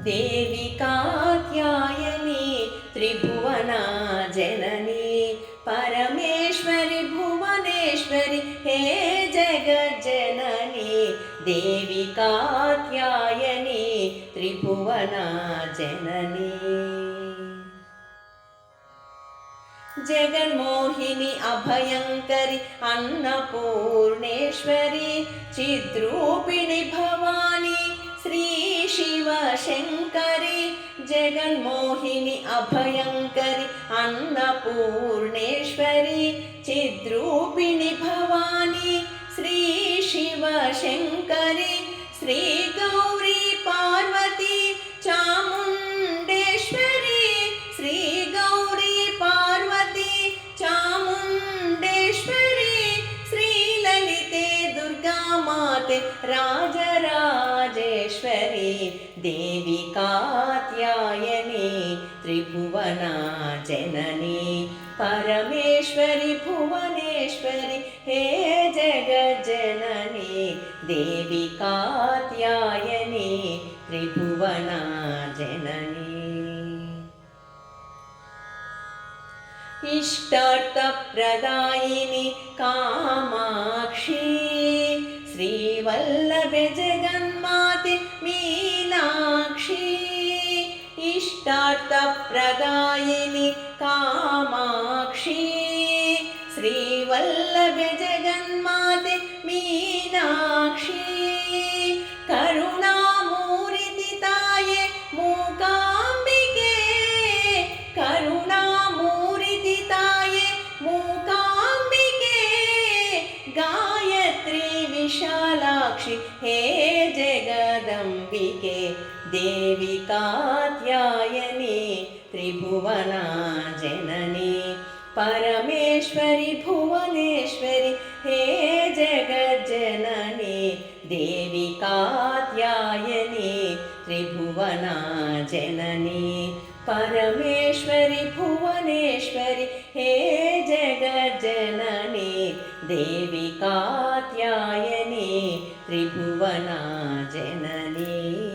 देवी कात्यायनी त्रिभुवना जननी परमेश्वरी भुवनेश्वरी हे जगज्जननी देवी कात्यायनी त्रिभुवना जननी जगन्मोहिनी अभयंकरी अन्नपूर्णेश्वरी चिद्रूपिणी भवानी श्री शिवशंकरी जगन्मोहिनी अभयंकरी अन्नपूर्णेश्वरी चिद्रूपिणी भवानी श्री शिवशंकरी श्री गौरी पार्वती चामुंडेश्वरी श्री गौरी पार्वती चामुंडेश्वरी श्री ललिते दुर्गा माते राजराजेश्वरी देवी कात्यायनी त्रिभुवना जननी परमेश्वरी भुवनेश्वरी हे जगज्जननी देवी कात्यायनी त्रिभुवना जननी इष्टार्थप्रदायिनी कामाक्षी श्रीवल्लभे जगन्माते मीनाक्षी इष्टार्थप्रदायिनी कामाक्षी श्रीवल्लभे जगन्माते मीनाक्षी करुणामूर्तिताये मूकाम्बिके करुणामूर्तिताये मूकाम्बिके गायत्री विशालाक्षि हे जगदम्बिके देवी कात्यायनी त्रिभुवना जननी परमेश्वरी भुवनेश्वरी हे जगज्जननी देवी कात्यायनी त्रिभुवना जननी परमेश्वरी भुवनेश्वरी हे जगज्जननी देवी कात्यायनी त्रिभुवना जननी।